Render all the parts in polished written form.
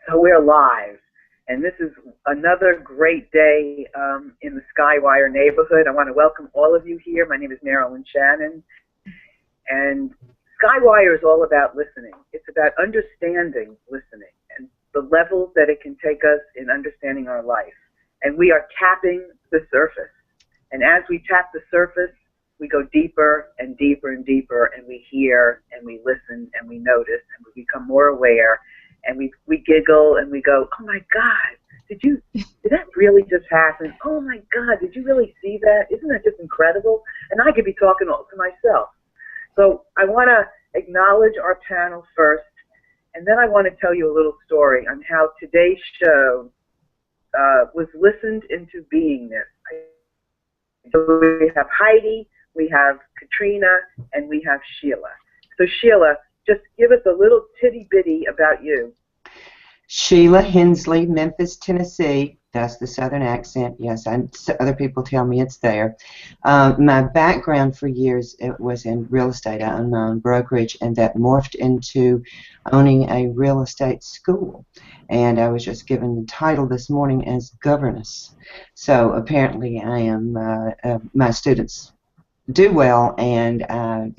So we're live, and this is another great day in the SkyWire neighborhood. I want to welcome all of you here. My name is Marilyn Shannon, and SkyWire is all about listening. It's about understanding listening and the levels that it can take us in understanding our life. And we are tapping the surface. And as we tap the surface, we go deeper and deeper and deeper, and we hear and we listen and we notice and we become more aware, and we giggle and we go, oh my God, did that really just happen? Oh my God, did you really see that? Isn't that just incredible? And I could be talking to myself. So I want to acknowledge our panel first, and then I want to tell you a little story on how today's show was listened into beingness. So we have Heidi, we have Katrina, and we have Sheila. So Sheila, just give us a little titty-bitty about you. Sheila Hensley, Memphis, Tennessee. That's the southern accent. Yes, other people tell me it's there. My background for years, it was in real estate. I owned my own brokerage, and that morphed into owning a real estate school. And I was just given the title this morning as governess. So apparently I am, my students do well and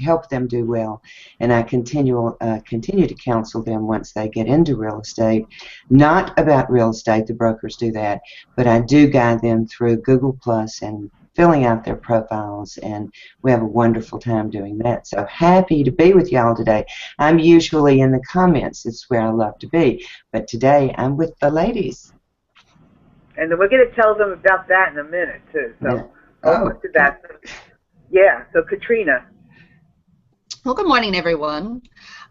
help them do well, and I continue to counsel them once they get into real estate. Not about real estate, the brokers do that, but I do guide them through Google Plus and filling out their profiles, and we have a wonderful time doing that. So happy to be with y'all today. I'm usually in the comments. It's where I love to be, but today I'm with the ladies. And then we're going to tell them about that in a minute too. So over to that. Yeah, so Katrina. Well, good morning, everyone.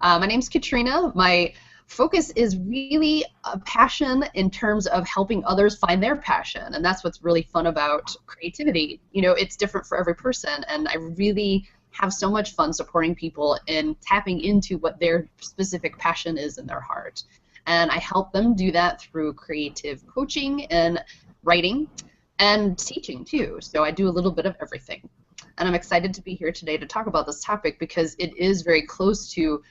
My name's Katrina. My focus is really a passion in terms of helping others find their passion, and that's what's really fun about creativity. You know, it's different for every person, and I really have so much fun supporting people in tapping into what their specific passion is in their heart. And I help them do that through creative coaching and writing and teaching, too. So I do a little bit of everything. And I'm excited to be here today to talk about this topic because it is very close to,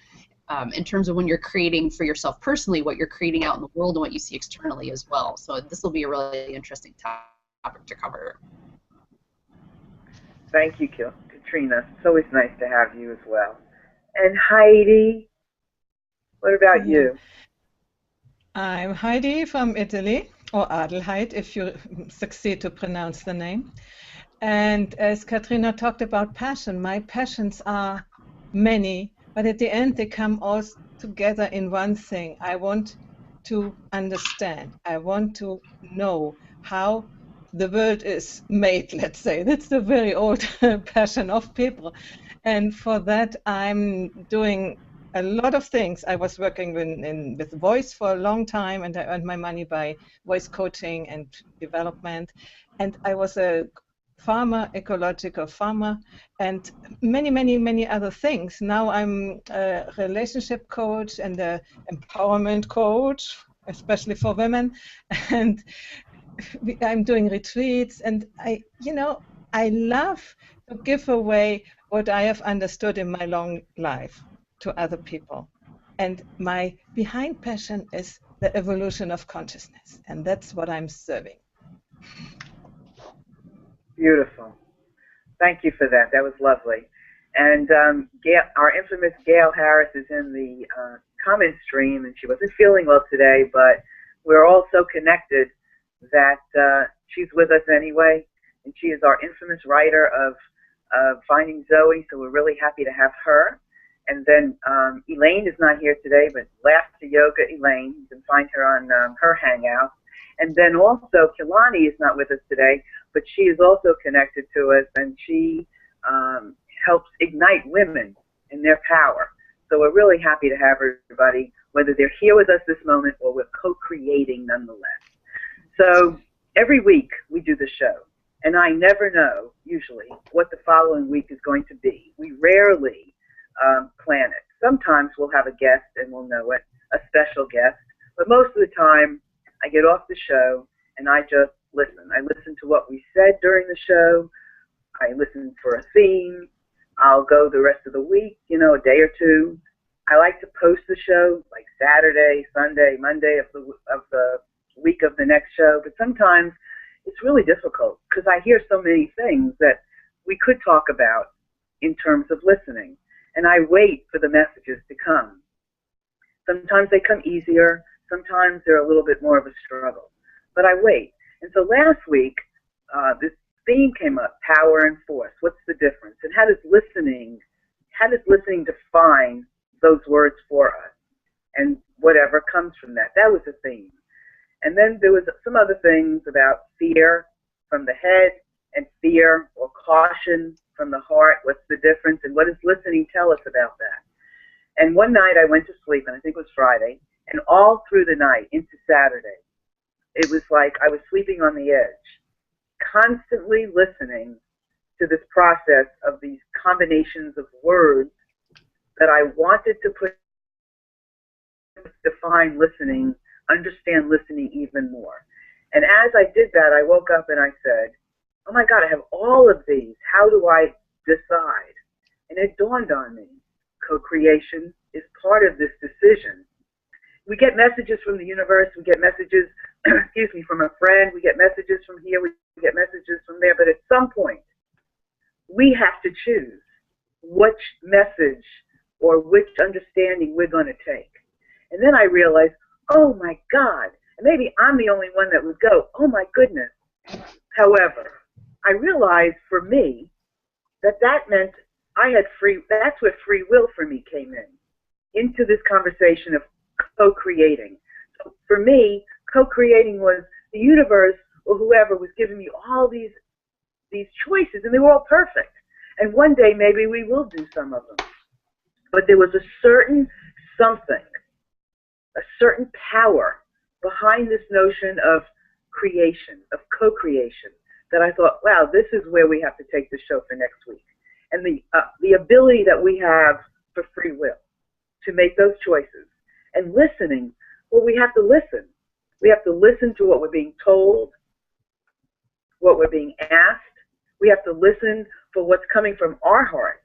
in terms of when you're creating for yourself personally, what you're creating out in the world and what you see externally as well. So this will be a really interesting topic to cover. Thank you, Katrina. It's always nice to have you as well. And Heidi, what about you? I'm Heidi from Italy, or Adelheid, if you succeed to pronounce the name. And as Katrina talked about passion, my passions are many, but at the end they come all together in one thing. I want to understand. I want to know how the world is made, let's say. That's the very old passion of people. And for that, I'm doing a lot of things. I was working with voice for a long time, and I earned my money by voice coaching and development. And I was a farmer, ecological farmer, and many other things. Now I'm a relationship coach and an empowerment coach, especially for women, and I'm doing retreats, and I love to give away what I have understood in my long life to other people. And my behind passion is the evolution of consciousness, and that's what I'm serving. Beautiful. Thank you for that. That was lovely. And Gail, our infamous Gail Harris is in the comment stream, and she wasn't feeling well today, but we're all so connected that she's with us anyway. And she is our infamous writer of Finding Zoe, so we're really happy to have her. And then Elaine is not here today, but Laughter Yoga Elaine, you can find her on her Hangout. And then also Kilani is not with us today, but she is also connected to us, and she helps ignite women in their power. So we're really happy to have everybody, whether they're here with us this moment or we're co-creating nonetheless. So every week we do the show, and I never know, usually, what the following week is going to be. We rarely plan it. Sometimes we'll have a guest and we'll know it, a special guest, but most of the time I get off the show and I just listen. I listen to what we said during the show. I listen for a theme. I'll go the rest of the week, a day or two. I like to post the show like Saturday, Sunday, Monday of the week of the next show. But sometimes it's really difficult because I hear so many things that we could talk about in terms of listening. And I wait for the messages to come. Sometimes they come easier. Sometimes they're a little bit more of a struggle. But I wait. And so last week, this theme came up, power and force. What's the difference? And how does listening define those words for us? And whatever comes from that. That was the theme. And then there was some other things about fear from the head and fear or caution from the heart. What's the difference? And what does listening tell us about that? And one night I went to sleep, and I think it was Friday, and all through the night into Saturday, it was like I was sleeping on the edge, constantly listening to this process of these combinations of words that I wanted to define listening, understand listening even more. And as I did that, I woke up and I said, oh my God, I have all of these. How do I decide? And it dawned on me, co-creation is part of this decision. We get messages from the universe, we get messages, excuse me, from a friend, we get messages from here, we get messages from there, but at some point, we have to choose which message or which understanding we're going to take. And then I realized, oh my God, and maybe I'm the only one that would go, oh my goodness. However, I realized for me that meant I had that's where free will for me came into this conversation of co-creating. So for me, co-creating was the universe or whoever was giving me all these choices, and they were all perfect. And one day maybe we will do some of them. But there was a certain something, a certain power behind this notion of creation, of co-creation, that I thought, wow, this is where we have to take the show for next week. And the ability that we have for free will to make those choices. And listening, well, we have to listen. We have to listen to what we're being told, what we're being asked. We have to listen for what's coming from our heart,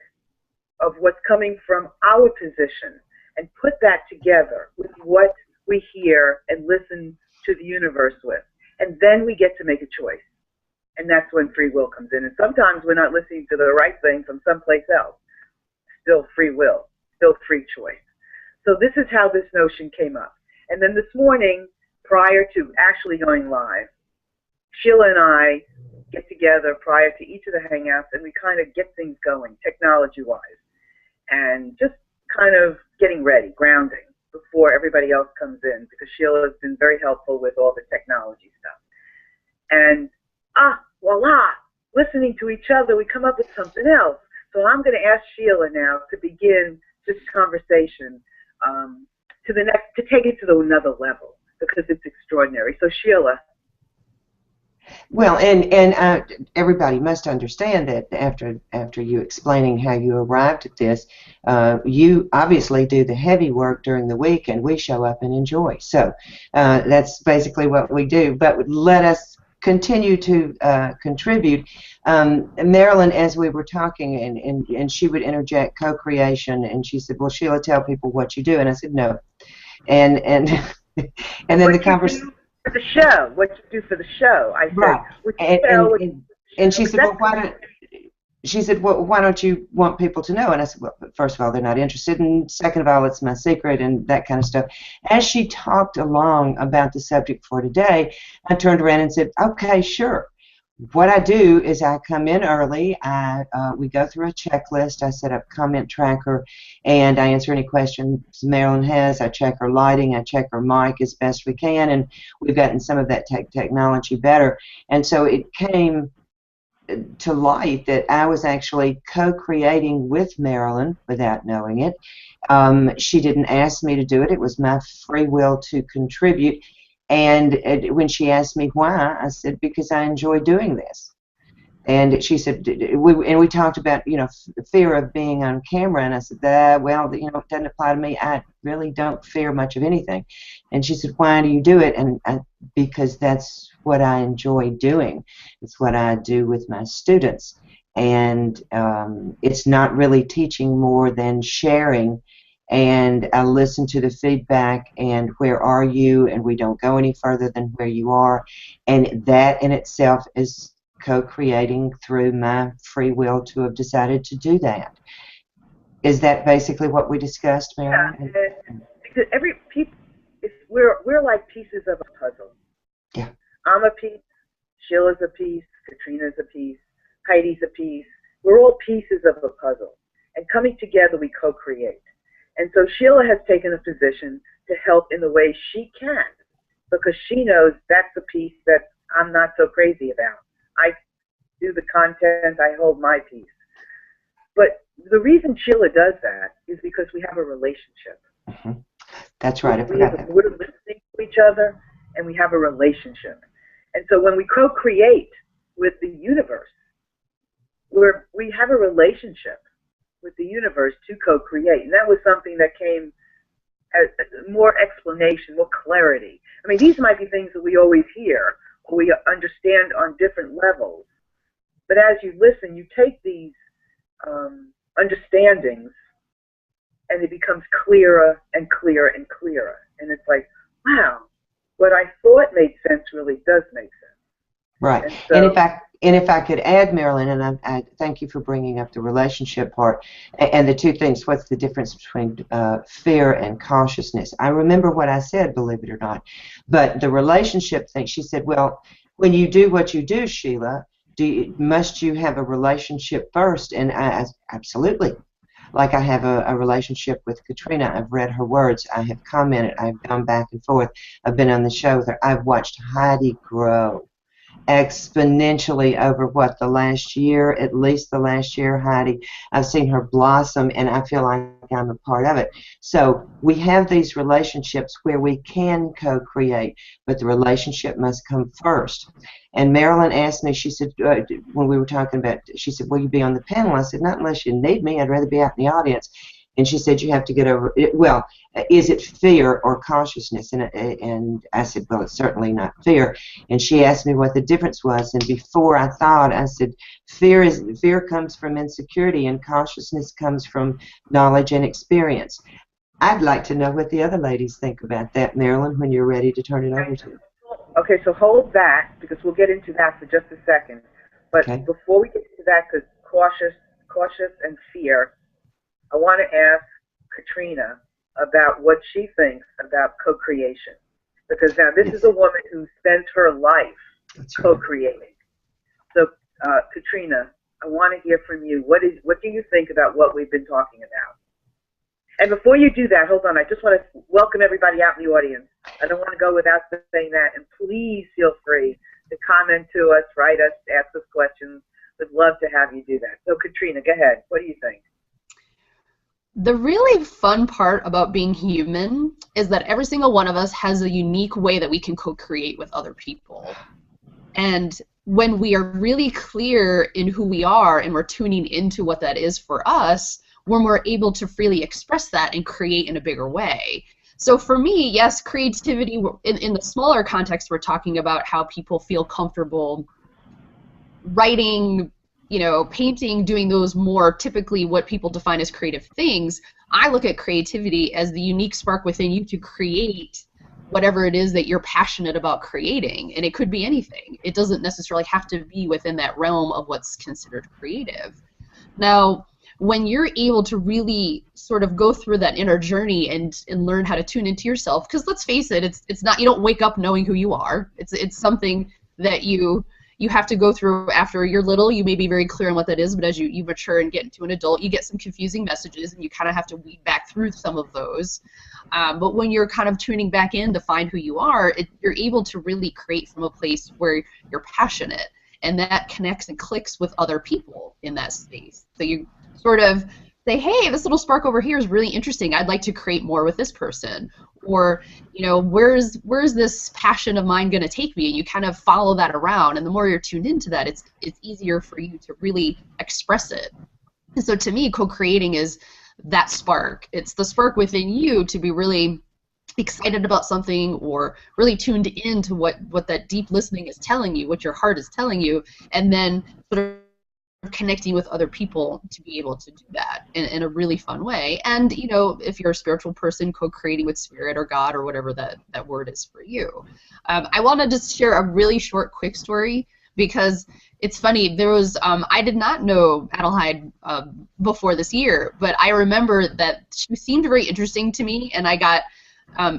of what's coming from our position, and put that together with what we hear and listen to the universe with. And then we get to make a choice. And that's when free will comes in. And sometimes we're not listening to the right thing from someplace else. Still free will, still free choice. So this is how this notion came up. And then this morning, prior to actually going live, Sheila and I get together prior to each of the hangouts, and we kind of get things going, technology-wise, and just kind of getting ready, grounding, before everybody else comes in, because Sheila has been very helpful with all the technology stuff. And voila, listening to each other, we come up with something else. So I'm going to ask Sheila now to begin this conversation to take it to another level, because it's extraordinary. So Sheila. Well, and everybody must understand that after you explaining how you arrived at this, you obviously do the heavy work during the week, and we show up and enjoy. So that's basically what we do. But let us continue to contribute. Marilyn, as we were talking, and she would interject co-creation, and she said, well, Sheila, tell people what you do. And I said, no. And then the conversation. For the show, what you do for the show. I said, right. And she said, well, why don't you want people to know? And I said, well, first of all, they're not interested, and second of all, it's my secret and that kind of stuff. As she talked along about the subject for today, I turned around and said, okay, sure. What I do is I come in early, we go through a checklist, I set up a comment tracker, and I answer any questions Marilyn has. I check her lighting, I check her mic as best we can, and we've gotten some of that technology better. And so it came to light that I was actually co-creating with Marilyn without knowing it. She didn't ask me to do it. It was my free will to contribute. And when she asked me why, I said, because I enjoy doing this. And she said, we talked about, fear of being on camera. And I said, well, it doesn't apply to me. I really don't fear much of anything. And she said, why do you do it? And because that's what I enjoy doing. It's what I do with my students. And it's not really teaching more than sharing and I listen to the feedback and where are you, and we don't go any further than where you are, and that in itself is co-creating through my free will to have decided to do that. Is that basically what we discussed, Marilyn? Yeah, because every piece, we're like pieces of a puzzle. Yeah. I'm a piece, Sheila's a piece, Katrina's a piece, Heidi's a piece. We're all pieces of a puzzle, and coming together we co-create. And so Sheila has taken a position to help in the way she can, because she knows that's a piece that I'm not so crazy about. I do the content, I hold my piece. But the reason Sheila does that is because we have a relationship. Mm-hmm. That's right. We're listening to each other, and we have a relationship. And so when we co-create with the universe, we have a relationship with the universe to co-create. And that was something that came as more explanation, more clarity. I mean, these might be things that we always hear, or we understand on different levels. But as you listen, you take these understandings, and it becomes clearer and clearer and clearer. And it's like, wow, what I thought made sense really does make sense. Right. And, so, and if I could add, Marilyn, and I thank you for bringing up the relationship part, and the two things, what's the difference between fear and cautiousness? I remember what I said, believe it or not, but the relationship thing, she said, well, when you do what you do, Sheila, must you have a relationship first? And I absolutely. Like I have a relationship with Katrina. I've read her words. I have commented. I've gone back and forth. I've been on the show with her. I've watched Heidi grow exponentially over the last year, at least the last year, Heidi. I've seen her blossom, and I feel like I'm a part of it. So we have these relationships where we can co-create, but the relationship must come first. And Marilyn asked me, she said, when we were talking about, she said, will you be on the panel? I said, not unless you need me. I'd rather be out in the audience. And she said, you have to get over it. Well, is it fear or cautiousness? And I said, well, it's certainly not fear. And she asked me what the difference was. And before I thought, I said, fear comes from insecurity, and cautiousness comes from knowledge and experience. I'd like to know what the other ladies think about that, Marilyn, when you're ready to turn it over to you. Okay, so hold that, because we'll get into that for just a second. But before we get to that, because cautious and fear, I want to ask Katrina about what she thinks about co-creation. Because now this is a woman who spent her life co-creating. So, Katrina, I want to hear from you. What do you think about what we've been talking about? And before you do that, hold on, I just want to welcome everybody out in the audience. I don't want to go without saying that. And please feel free to comment to us, write us, ask us questions. We'd love to have you do that. So, Katrina, go ahead. What do you think? The really fun part about being human is that every single one of us has a unique way that we can co-create with other people. And when we are really clear in who we are and we're tuning into what that is for us, when we're able to freely express that and create in a bigger way. So for me, yes, creativity, in the smaller context, we're talking about how people feel comfortable writing, painting, doing those more typically what people define as creative things. I look at creativity as the unique spark within you to create whatever it is that you're passionate about creating. And it could be anything. It doesn't necessarily have to be within that realm of what's considered creative. Now, when you're able to really sort of go through that inner journey and learn how to tune into yourself, because let's face it, it's not, you don't wake up knowing who you are. It's something that you have to go through after you're little. You may be very clear on what that is, but as you mature and get into an adult, you get some confusing messages, and you kind of have to weed back through some of those. But when you're kind of tuning back in to find who you are, you're able to really create from a place where you're passionate, and that connects and clicks with other people in that space. So you sort of say, hey, this little spark over here is really interesting. I'd like to create more with this person. Or, where's this passion of mine going to take me? And you kind of follow that around. And the more you're tuned into that, it's easier for you to really express it. And so to me, co-creating is that spark. It's the spark within you to be really excited about something, or really tuned into what that deep listening is telling you, what your heart is telling you, and then sort of connecting with other people to be able to do that in a really fun way. And, you know, if you're a spiritual person, co-creating with spirit or God or whatever that word is for you. I want to just share a really short, quick story, because it's funny. There was, I did not know Adelheid before this year, but I remember that she seemed very interesting to me, and I got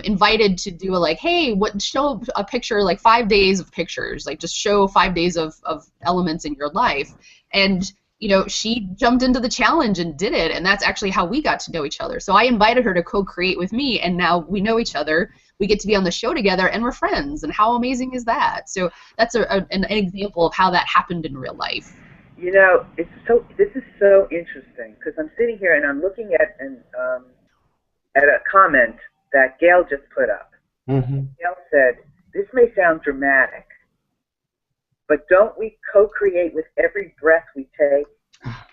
invited to do a, like, hey, show a picture, like 5 days of pictures, like just show 5 days of elements in your life. And, you know, she jumped into the challenge and did it, and that's actually how we got to know each other. So I invited her to co-create with me, and now we know each other. We get to be on the show together, and we're friends, and how amazing is that? So that's an example of how that happened in real life. You know, this is so interesting, because I'm sitting here and I'm looking at a comment that Gail just put up. Mm-hmm. Gail said, "This may sound dramatic, but don't we co-create with every breath we take?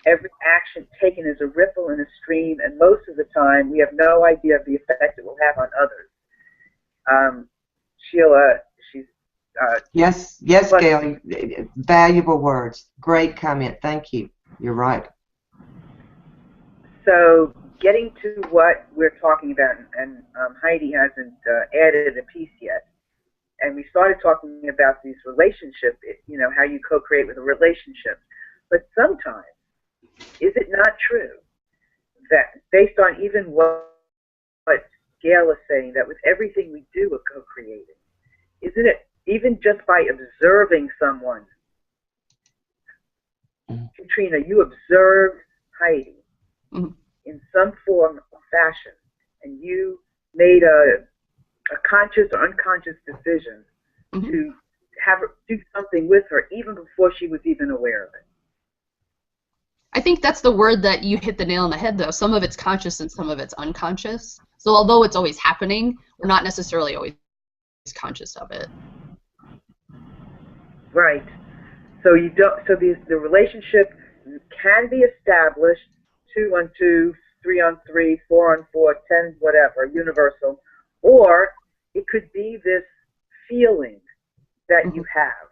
Every action taken is a ripple in a stream, and most of the time we have no idea of the effect it will have on others." Sheila, she's... yes, Gail, valuable words. Great comment. Thank you. You're right. So getting to what we're talking about, and Heidi hasn't added a piece yet, and we started talking about these relationships, you know, how you co-create with a relationship. But sometimes, is it not true that based on even what Gail is saying, that with everything we do we're co-creating? Isn't it even just by observing someone? Katrina, you observed Heidi in some form or fashion, and you made a conscious or unconscious decision to have her do something with her even before she was even aware of it. I think that's the word that you hit the nail on the head, though. Some of it's conscious and some of it's unconscious. So although it's always happening, we're not necessarily always conscious of it. Right. So you don't. So the relationship can be established 2 on 2, 3 on 3, 4 on 4, 10, whatever, universal, or it could be this feeling that you have,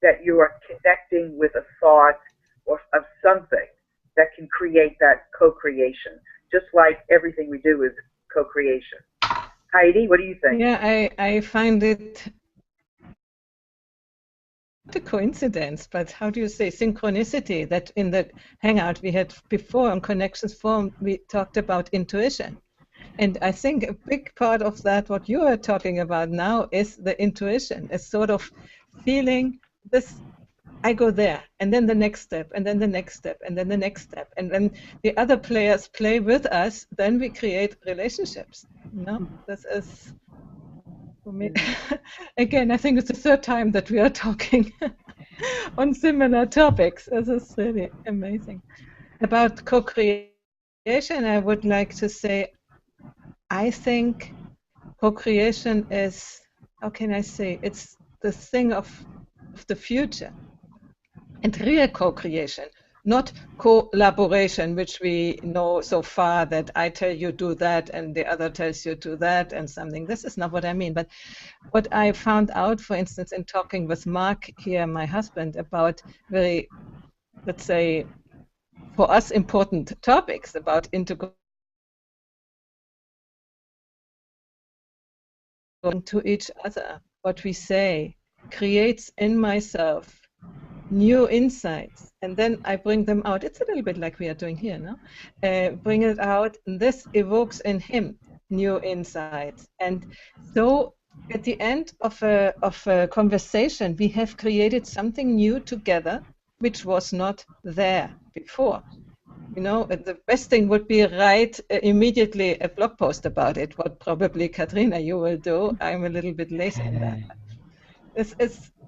that you are connecting with a thought or of something that can create that co-creation, just like everything we do is co-creation. Heidi, what do you think? Yeah, I find it not a coincidence, but how do you say, synchronicity, that in the hangout we had before on Connections Forum, we talked about intuition. And I think a big part of that, what you are talking about now, is the intuition, a sort of feeling this, I go there, and then the next step, and then the next step, and then the next step. And then the other players play with us, then we create relationships. No, this is, for me, again, I think it's the third time that we are talking on similar topics. This is really amazing. About co-creation, I would like to say, I think co-creation is, how can I say, it's the thing of the future. And real co-creation, not collaboration, which we know so far that I tell you do that and the other tells you do that and something. This is not what I mean. But what I found out, for instance, in talking with Mark here, my husband, about very, let's say, for us important topics about integration to each other, what we say creates in myself new insights, and then I bring them out. It's a little bit like we are doing here, no? Bring it out, and this evokes in him new insights. And so at the end of a conversation, we have created something new together, which was not there before. You know, the best thing would be write immediately a blog post about it, what probably, Katrina, you will do. I'm a little bit lazy in that.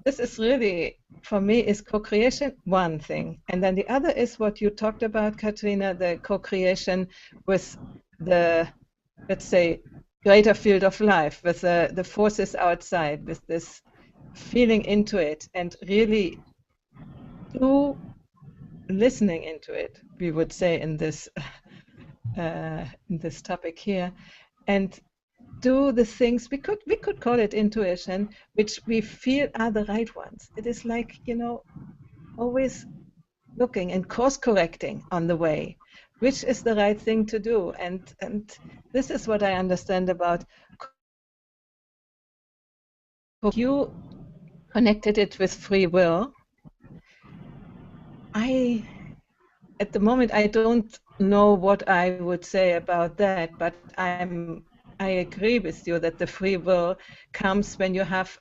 This is really, for me, is co-creation one thing. And then the other is what you talked about, Katrina, the co-creation with the, let's say, greater field of life, with the forces outside, with this feeling into it, and really listening into it, we would say in this topic here, and do the things we could call it intuition, which we feel are the right ones. It is like, you know, always looking and course correcting on the way, which is the right thing to do. And this is what I understand about. You connected it with free will. At the moment, I don't know what I would say about that, but I agree with you that the free will comes when you have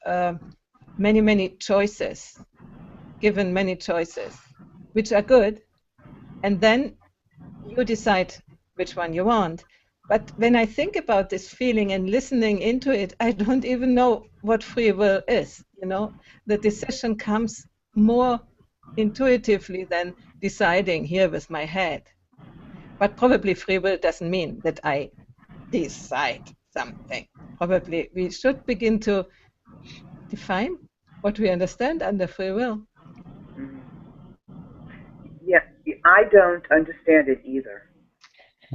many choices, given many choices, which are good, and then you decide which one you want. But when I think about this feeling and listening into it, I don't even know what free will is. You know, the decision comes more intuitively than deciding here with my head. But probably free will doesn't mean that I decide something. Probably we should begin to define what we understand under free will. Yeah, I don't understand it either.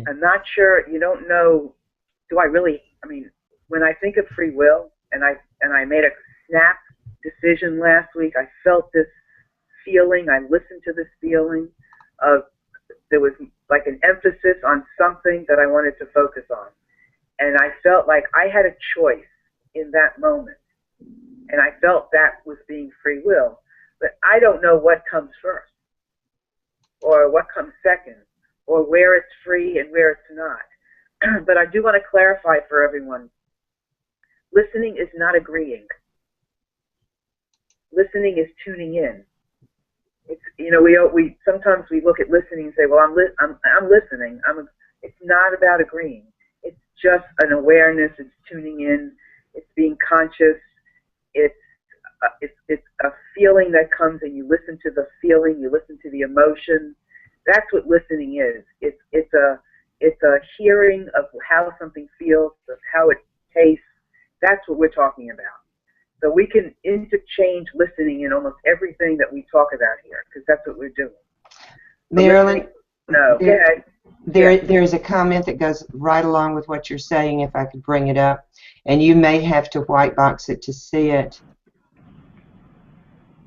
I'm not sure. You don't know. Do I really? I mean, when I think of free will, and I made a snap decision last week. I felt this feeling. I listened to this feeling of there was like an emphasis on something that I wanted to focus on, and I felt like I had a choice in that moment, and I felt that was being free will. But I don't know what comes first, or what comes second, or where it's free and where it's not. But I do want to clarify for everyone, listening is not agreeing. Listening is tuning in. It's, you know, we sometimes we look at listening and say, well, I'm listening. It's not about agreeing. It's just an awareness. It's tuning in. It's being conscious. It's a feeling that comes, and you listen to the feeling. You listen to the emotion. That's what listening is. It's a hearing of how something feels, of how it tastes. That's what we're talking about. So we can interchange listening in almost everything that we talk about here, because that's what we're doing. Marilyn, no, go ahead. There is a comment that goes right along with what you're saying, if I could bring it up, and you may have to white box it to see it.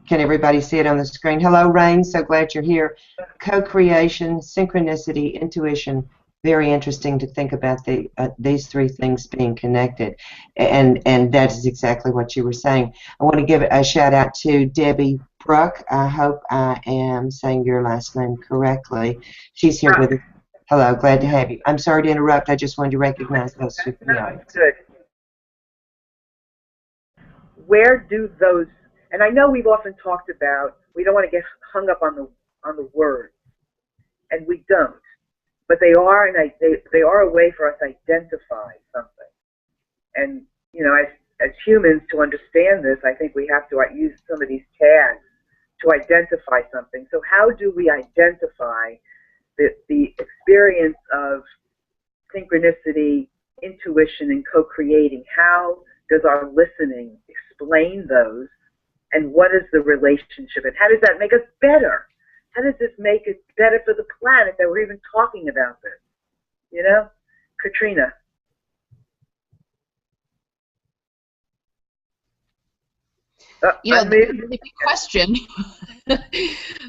Can everybody see it on the screen? Hello, Rain. So glad you're here. Co-creation, synchronicity, intuition. Very interesting to think about these three things being connected, and that is exactly what you were saying. I want to give a shout out to Debbie Bruck. I hope I am saying your last name correctly. She's here with us. Hello, glad to have you. I'm sorry to interrupt. I just wanted to recognize those two from the audience. Good. Where do those? And I know we've often talked about we don't want to get hung up on the words, and we don't. But they are, and they are a way for us to identify something. And you know, as humans, to understand this, I think we have to use some of these tags to identify something. So how do we identify the experience of synchronicity, intuition, and co-creating? How does our listening explain those? And what is the relationship? And how does that make us better? How does this make it better for the planet that we're even talking about this? You know? Katrina. You know, the big question.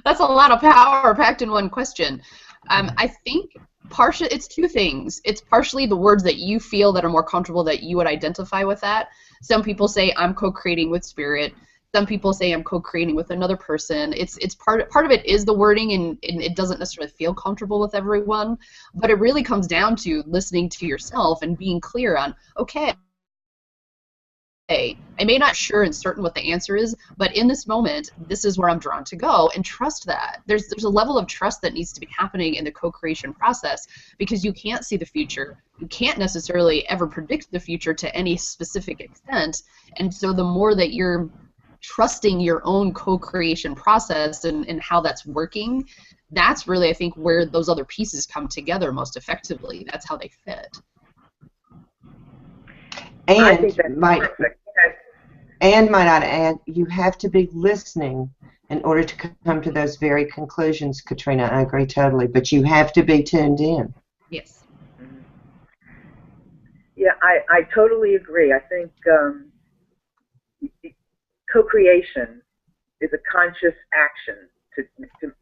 That's a lot of power packed in one question. I think it's two things. It's partially the words that you feel that are more comfortable, that you would identify with that. Some people say, I'm co-creating with spirit. Some people say I'm co-creating with another person. It's part of it is the wording, and it doesn't necessarily feel comfortable with everyone. But it really comes down to listening to yourself and being clear on, okay, I may not sure and certain what the answer is, but in this moment, this is where I'm drawn to go, and trust that. There's a level of trust that needs to be happening in the co-creation process, because you can't see the future. You can't necessarily ever predict the future to any specific extent, and so the more that you're trusting your own co-creation process and how that's working, that's really, I think, where those other pieces come together most effectively. That's how they fit. And might I add, you have to be listening in order to come to those very conclusions, Katrina. I agree totally, but you have to be tuned in. Yes. Yeah, I totally agree. I think co-creation is a conscious action to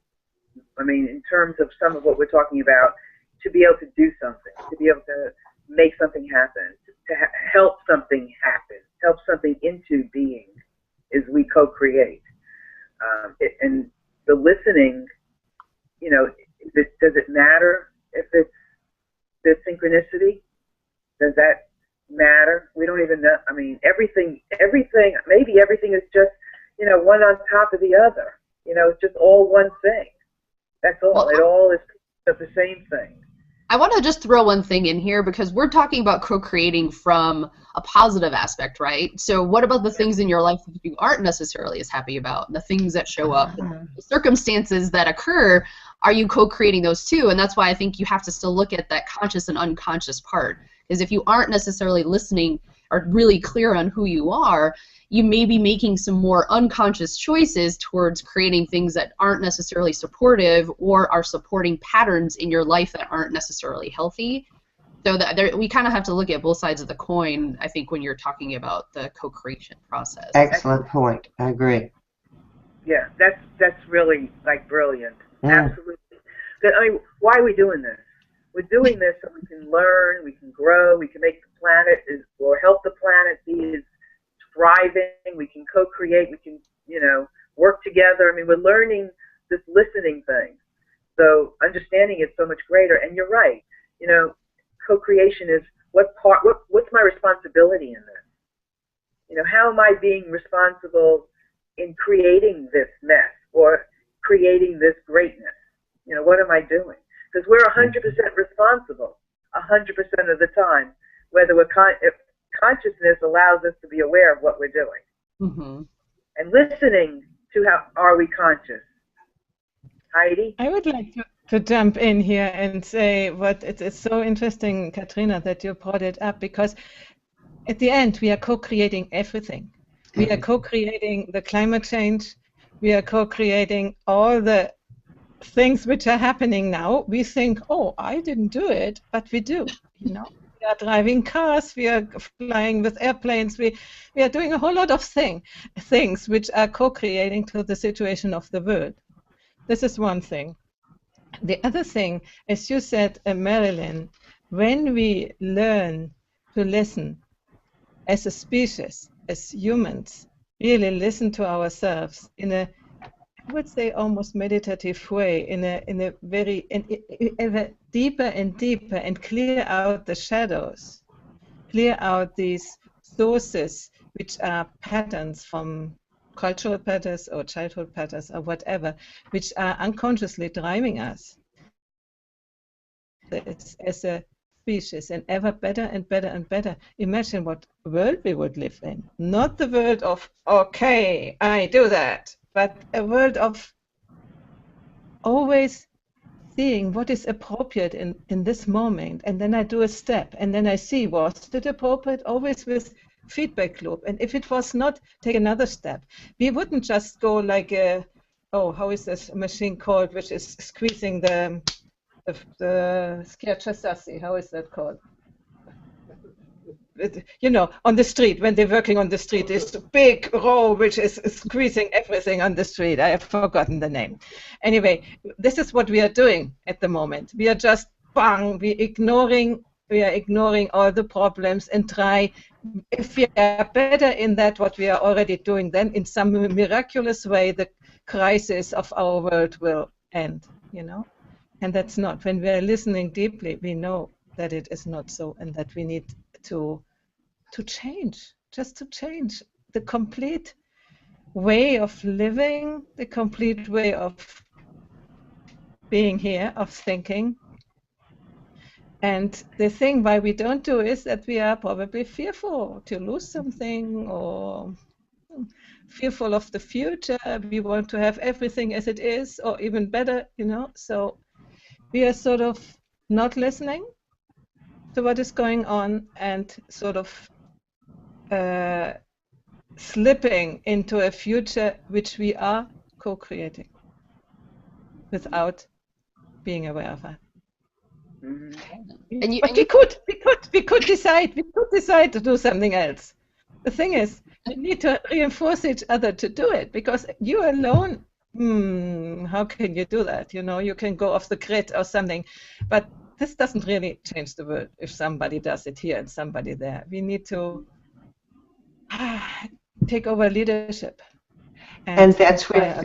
I mean, in terms of some of what we're talking about, to be able to do something, to be able to make something happen, to help something happen, help something into being, is we co-create. And the listening, you know, does it matter if it's the synchronicity? Does that matter? We don't even know. I mean, everything, maybe everything is just, you know, one on top of the other. You know, it's just all one thing. That's all. Well, it all is the same thing. I want to just throw one thing in here because we're talking about co-creating from a positive aspect, right? So what about the things in your life that you aren't necessarily as happy about, the things that show up, the circumstances that occur? Are you co-creating those too? And that's why I think you have to still look at that conscious and unconscious part. Because if you aren't necessarily listening or really clear on who you are, you may be making some more unconscious choices towards creating things that aren't necessarily supportive or are supporting patterns in your life that aren't necessarily healthy. So that we kind of have to look at both sides of the coin, I think, when you're talking about the co-creation process. Excellent point. I agree. Yeah, that's really, like, brilliant. Absolutely. I mean, why are we doing this? We're doing this so we can learn, we can grow, we can make the planet or help the planet be as thriving, we can co-create, we can, you know, work together. I mean, we're learning this listening thing. So understanding it so much greater. And you're right. You know, co-creation is what's my responsibility in this? You know, how am I being responsible in creating this mess or creating this greatness? You know, what am I doing? Because we're 100% responsible 100% of the time, whether if consciousness allows us to be aware of what we're doing. Mm-hmm. And listening to how are we conscious. Heidi? I would like to jump in here and say it's so interesting, Katrina, that you brought it up, because at the end we are co-creating everything. We are co-creating the climate change. We are co-creating all the things which are happening now. We think, oh, I didn't do it, but we do. You know, we are driving cars, we are flying with airplanes, we are doing a whole lot of things which are co-creating to the situation of the world. This is one thing. The other thing, as you said, Marilyn, when we learn to listen as a species, as humans, really listen to ourselves in a, I would say, almost meditative way, in a very deeper and deeper, and clear out the shadows, clear out these sources which are patterns from cultural patterns or childhood patterns or whatever, which are unconsciously driving us as a species, and ever better and better and better. Imagine what world we would live in. Not the world of, okay, I do that, but a world of always seeing what is appropriate in this moment, and then I do a step, and then I see, was it appropriate, always with feedback loop. And if it was not, take another step. We wouldn't just go like a, oh, how is this machine called, which is squeezing the schiacciasassi, how is that called? You know, on the street, when they're working on the street, this big row which is squeezing everything on the street. I have forgotten the name. Anyway, this is what we are doing at the moment. We are just, bang, we are ignoring all the problems and try, if we are better in that, what we are already doing, then in some miraculous way, the crisis of our world will end, you know? And that's not. When we are listening deeply, we know that it is not so, and that we need to change, just to change the complete way of living, the complete way of being here, of thinking. And the thing why we don't do is that we are probably fearful to lose something, or fearful of the future. We want to have everything as it is, or even better, you know. So we are sort of not listening to what is going on, and sort of slipping into a future which we are co-creating without being aware of it. Mm-hmm. But we could decide to do something else. The thing is, we need to reinforce each other to do it, because you alone how can you do that? You know, you can go off the grid or something. But this doesn't really change the world if somebody does it here and somebody there. We need to take over leadership. And that's where,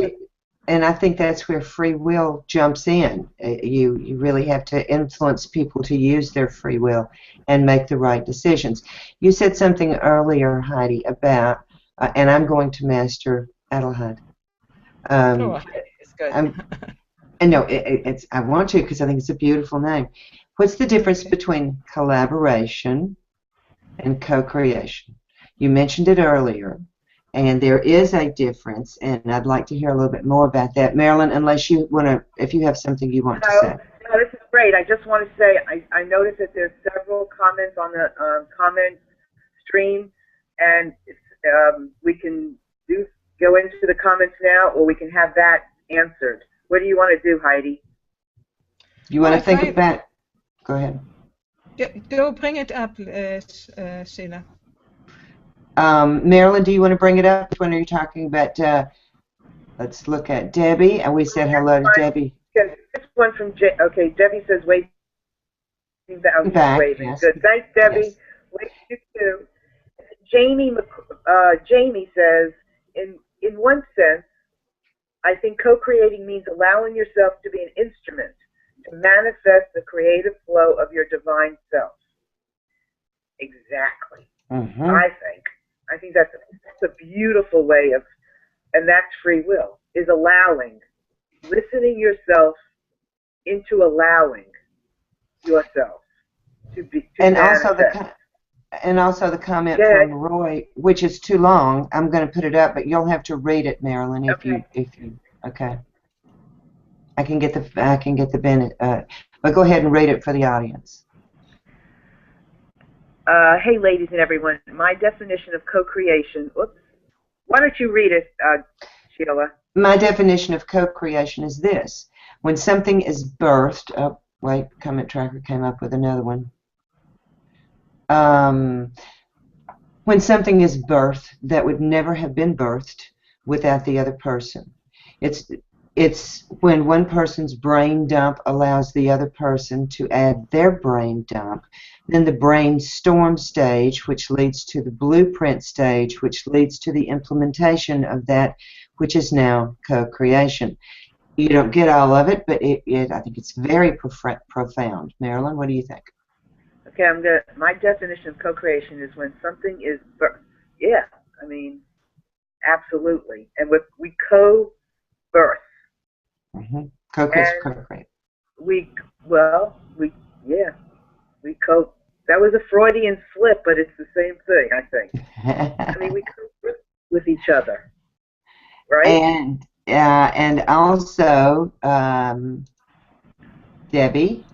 and I think that's where free will jumps in. You really have to influence people to use their free will and make the right decisions. You said something earlier, Heidi, about, and I'm going to master Adelheid. It's good. And no, I want to because I think it's a beautiful name. What's the difference between collaboration and co-creation? You mentioned it earlier, and there is a difference, and I'd like to hear a little bit more about that. Marilyn, unless you want to, if you have something you want to say. No, this is great. I just want to say I noticed that there's several comments on the comment stream, and we can go into the comments now, or we can have that answered. What do you want to do, Heidi? You want to think about? Go ahead. Go bring it up, Sheila. Marilyn, do you want to bring it up when you're talking about? Let's look at Debbie, and we said hello to Debbie. Okay, this one from okay, Debbie says wave. Waving. Yes. Good. Thanks, Debbie. Yes. Wave you too. Jamie says, in one sense, I think co-creating means allowing yourself to be an instrument to manifest the creative flow of your divine self. Exactly. Mm-hmm. I think that's a beautiful way of, and that's free will, is allowing, listening yourself into allowing yourself to be. And also the comment from Roy, which is too long. I'm going to put it up, but you'll have to read it, Marilyn, if you okay. I can get the Bennett, but go ahead and read it for the audience. Hey, ladies and everyone. My definition of co-creation. Oops. Why don't you read it, Sheila? My definition of co-creation is this: when something is birthed. Oh, wait, comment tracker came up with another one. When something is birthed that would never have been birthed without the other person. It's when one person's brain dump allows the other person to add their brain dump, then the brainstorm stage, which leads to the blueprint stage, which leads to the implementation of that, which is now co-creation. You don't get all of it, but I think it's very profound. Marilyn, what do you think? Okay, my definition of co-creation is when something is yeah, I mean, absolutely. And we co-birth. Mm-hmm. Co-create. That was a Freudian slip, but it's the same thing, I think. I mean, we co-birth with each other, right? And also, Debbie,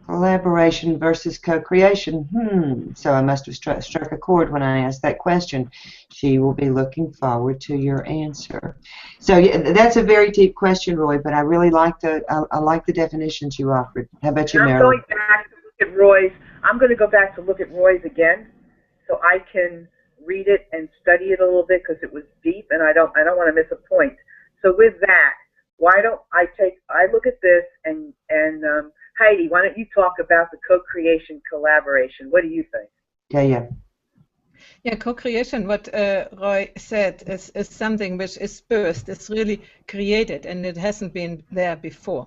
collaboration versus co-creation. So I must have struck a chord when I asked that question. She will be looking forward to your answer. So yeah, that's a very deep question, Roy, but I really like I like the definitions you offered. How about you, Marilyn? I'm going to go back to look at Roy's again, so I can read it and study it a little bit because it was deep, and I don't want to miss a point. So with that, why don't I look at this and Heidi, why don't you talk about the co-creation collaboration? What do you think? Yeah, co-creation, what Roy said, is something which is birthed, it's really created, and it hasn't been there before.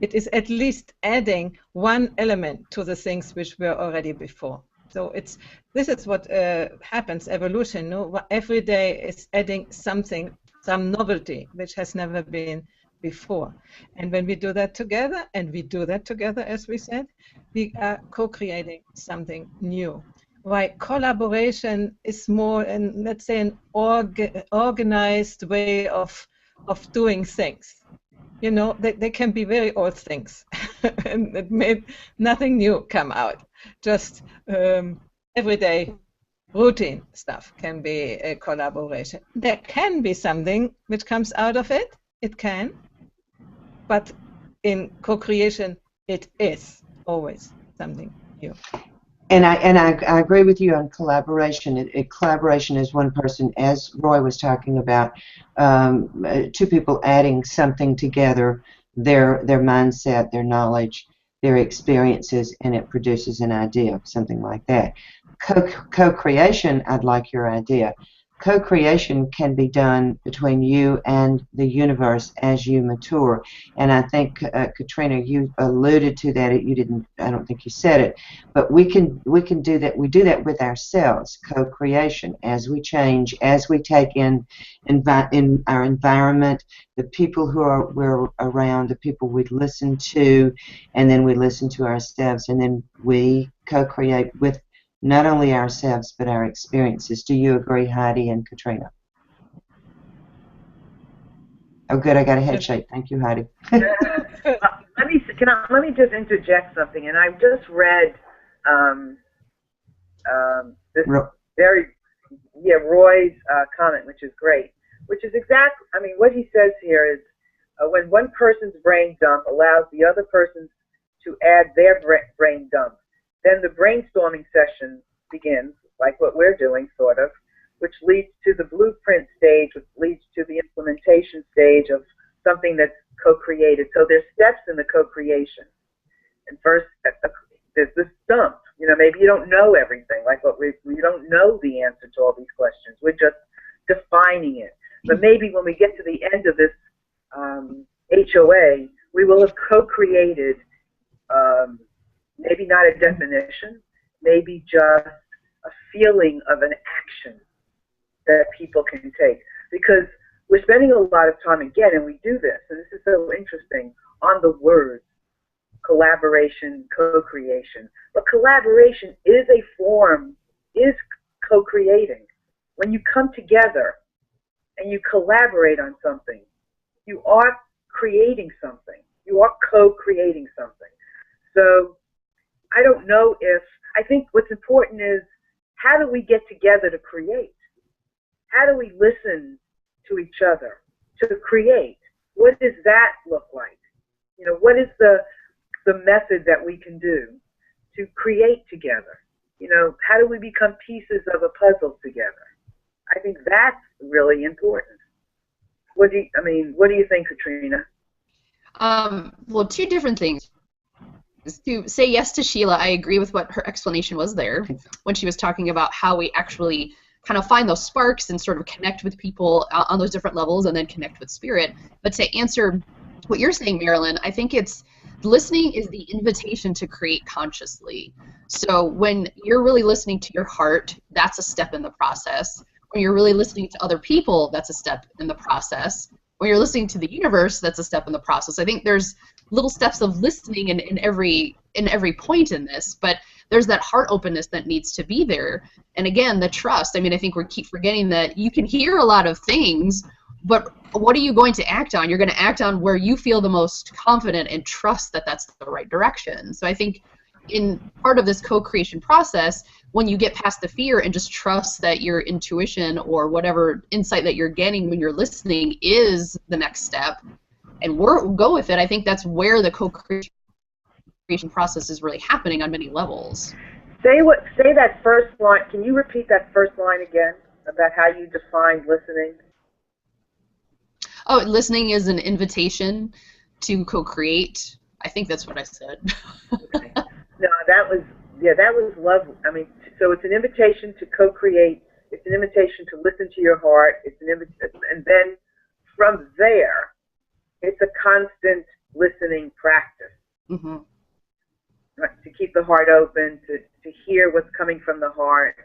It is at least adding one element to the things which were already before. So this is what happens, evolution. No? Every day is adding something, some novelty, which has never been before. And when we do that together, and we do that together, as we said, we are co-creating something new. Why collaboration is more, let's say, an organized way of doing things. You know, they can be very old things, and it made nothing new come out. Just everyday routine stuff can be a collaboration. There can be something which comes out of it. It can. But in co-creation, it is always something new. I agree with you on collaboration. Collaboration is one person, as Roy was talking about, two people adding something together, their mindset, their knowledge, their experiences, and it produces an idea, something like that. Co-creation, I'd like your idea. Co-creation can be done between you and the universe as you mature, and I think Katrina, you alluded to that. You didn't. I don't think you said it, but we can do that. We do that with ourselves. Co-creation as we change, as we take in our environment, the people who we're around, the people we listen to, and then we listen to ourselves, and then we co-create with not only ourselves but our experiences. Do you agree, Heidi and Katrina? Oh, good. I got a head shake. Thank you, Heidi. Let me just interject something. And I've just read this Roy's comment, which is great. Which is exactly. I mean, what he says here is when one person's brain dump allows the other person to add their brain dump. Then the brainstorming session begins, like what we're doing, sort of, which leads to the blueprint stage, which leads to the implementation stage of something that's co-created. So there's steps in the co-creation. And first, there's this dump. You know, maybe you don't know everything, like what we don't know the answer to all these questions. We're just defining it. But maybe when we get to the end of this HOA, we will have co-created maybe not a definition, maybe just a feeling of an action that people can take. Because we're spending a lot of time, again, and we do this, and this is so interesting, on the words, collaboration, co-creation. But collaboration is a form, is co-creating. When you come together and you collaborate on something, you are creating something. You are co-creating something. So I don't know if, I think what's important is how do we get together to create? How do we listen to each other to create? What does that look like? You know, what is the method that we can do to create together? You know, how do we become pieces of a puzzle together? I think that's really important. What do you think, Katrina? Well, two different things. To say yes to Sheila, I agree with what her explanation was there when she was talking about how we actually kind of find those sparks and sort of connect with people on those different levels and then connect with spirit. But to answer what you're saying, Marilyn, I think it's listening is the invitation to create consciously. So when you're really listening to your heart, that's a step in the process. When you're really listening to other people, that's a step in the process. When you're listening to the universe, that's a step in the process. I think there's little steps of listening in every point in this, but there's that heart openness that needs to be there. And again, the trust. I mean, I think we keep forgetting that you can hear a lot of things, but what are you going to act on? You're going to act on where you feel the most confident and trust that that's the right direction. So I think in part of this co-creation process, when you get past the fear and just trust that your intuition or whatever insight that you're getting when you're listening is the next step, and go with it, I think that's where the co-creation process is really happening on many levels. Say that first line. Can you repeat that first line again about how you defined listening? Oh, listening is an invitation to co-create. I think that's what I said. Okay. No, that was lovely. I mean, so it's an invitation to co-create. It's an invitation to listen to your heart. It's an and then from there, it's a constant listening practice. Mm-hmm. Right? To keep the heart open, to hear what's coming from the heart,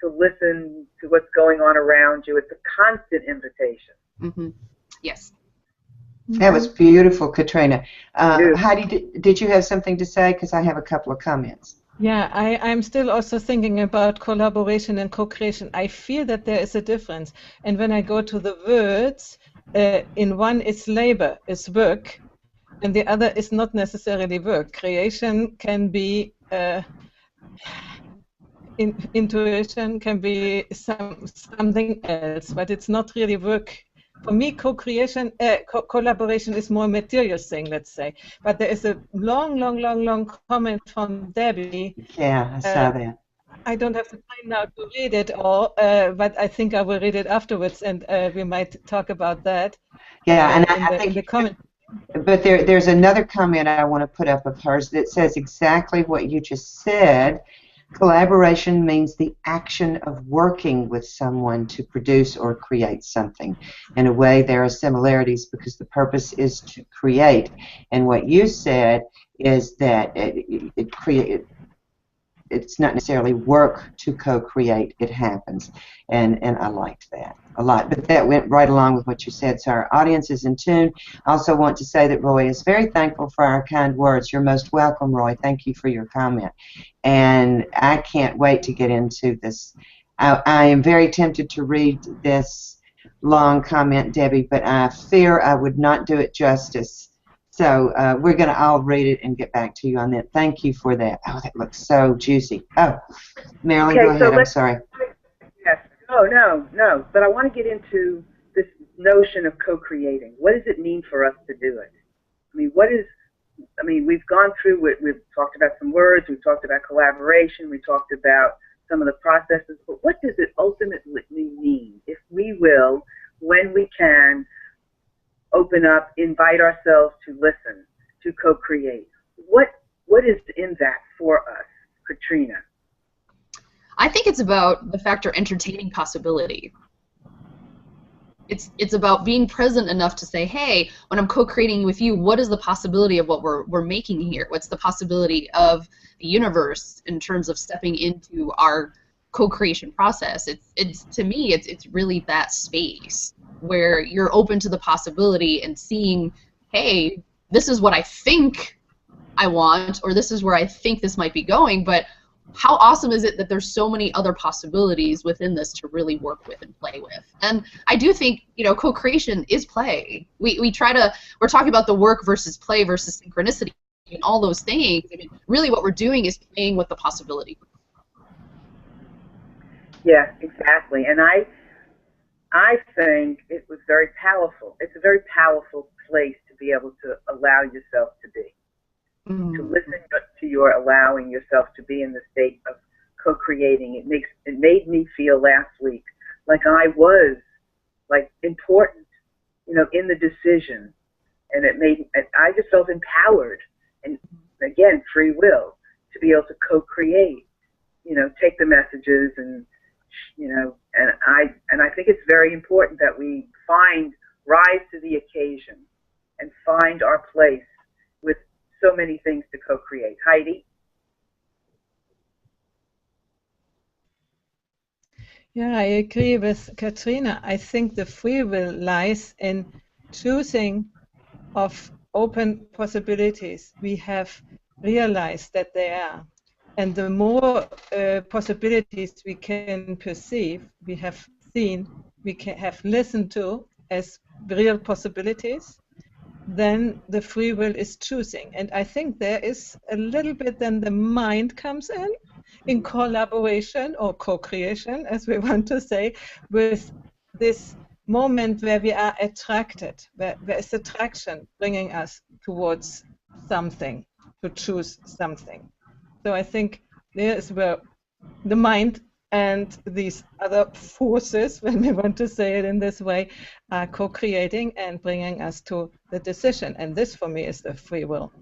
to listen to what's going on around you. It's a constant invitation. Mm-hmm. Yes. That was beautiful, Katrina. Heidi, did you have something to say? Because I have a couple of comments. Yeah, I'm still also thinking about collaboration and co-creation. I feel that there is a difference. And when I go to the words, in one is labor, is work, and the other is not necessarily work. Creation can be, intuition can be something else, but it's not really work for me, co-creation, collaboration is more material thing, let's say. But there is a long comment from Debbie. Yeah, I saw that. I don't have the time now to read it all, but I think I will read it afterwards, and we might talk about that. Yeah, and I think in the comment. But there's another comment I want to put up of hers that says exactly what you just said. Collaboration means the action of working with someone to produce or create something. In a way, there are similarities because the purpose is to create. And what you said is that it's not necessarily work to co-create, it happens. And I liked that a lot. But that went right along with what you said, so our audience is in tune. I also want to say that Roy is very thankful for our kind words. You're most welcome, Roy. Thank you for your comment. And I can't wait to get into this. I am very tempted to read this long comment, Debbie, but I fear I would not do it justice. So we're going to all read it and get back to you on that. Thank you for that. Oh, that looks so juicy. Oh, Marilyn, okay, go ahead. I'm sorry. Yes. Oh, no. But I want to get into this notion of co-creating. What does it mean for us to do it? I mean, we've gone through it. We've talked about some words. We've talked about collaboration. We talked about some of the processes. But what does it ultimately mean if we will, when we can, open up, invite ourselves to listen, to co-create? What is in that for us, Katrina? I think it's about the factor entertaining possibility. It's about being present enough to say, hey, when I'm co-creating with you, what is the possibility of what we're making here? What's the possibility of the universe in terms of stepping into our co-creation process? It's to me, it's really that space where you're open to the possibility and seeing, hey, this is what I think I want, or this is where I think this might be going, but how awesome is it that there's so many other possibilities within this to really work with and play with? And I do think, co-creation is play. We're talking about the work versus play versus synchronicity and all those things. I mean, really what we're doing is playing with the possibility. Yeah, exactly. And I think it was very powerful. It's a very powerful place to be able to allow yourself to be. To listen to your allowing yourself to be in the state of co-creating. It made me feel last week like I was important, in the decision, and I just felt empowered, and again, free will to be able to co-create, take the messages and I think it's very important that we rise to the occasion and find our place with so many things to co-create. Heidi? Yeah, I agree with Katrina. I think the free will lies in choosing of open possibilities. We have realized that they are. And the more possibilities we can perceive, we have seen, we have listened to as real possibilities, then the free will is choosing. And I think there is a little bit then the mind comes in collaboration or co-creation, as we want to say, with this moment where we are attracted, where is attraction bringing us towards something, to choose something. So I think there is where the mind and these other forces, when we want to say it in this way, are co-creating and bringing us to the decision. And this, for me, is the free will.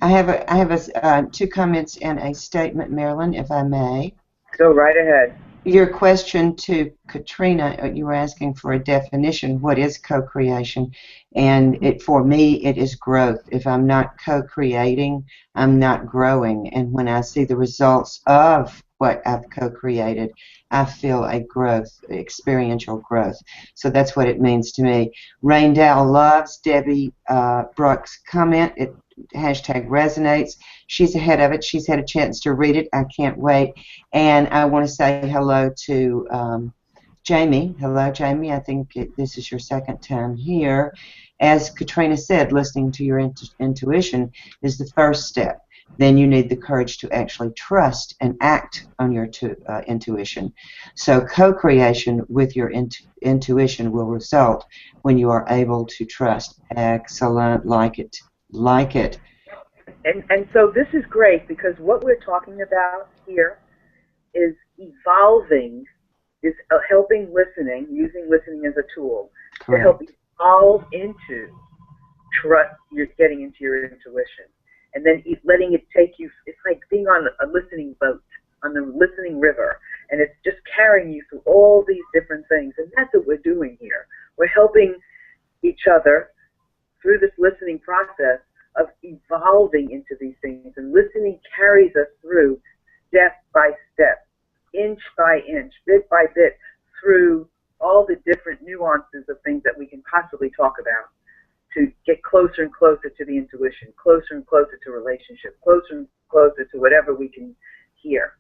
I have two comments and a statement, Marilyn, if I may. Go right ahead. Your question to Katrina, you were asking for a definition. What is co-creation? And for me, it is growth. If I'm not co-creating, I'm not growing. And when I see the results of what I've co-created, I feel a growth, experiential growth. So that's what it means to me. Raindale loves Debbie Brooks' comment. It #resonates. She's ahead of it. She's had a chance to read it. I can't wait. And I want to say hello to Jamie. Hello, Jamie. I think this is your second time here. As Katrina said, listening to your intuition is the first step. then you need the courage to actually trust and act on your intuition. So co-creation with your intuition will result when you are able to trust. Excellent. Like it. Like it. And so this is great, because what we're talking about here is evolving, is helping listening, using listening as a tool to help evolve into trust. You're getting into your intuition, and then letting it take you. It's like being on a listening boat, on the listening river, and it's just carrying you through all these different things. And that's what we're doing here. We're helping each other through this listening process of evolving into these things, and listening carries us through step by step, inch by inch, bit by bit, through all the different nuances of things that we can possibly talk about, to get closer and closer to the intuition, closer and closer to relationship, closer and closer to whatever we can hear.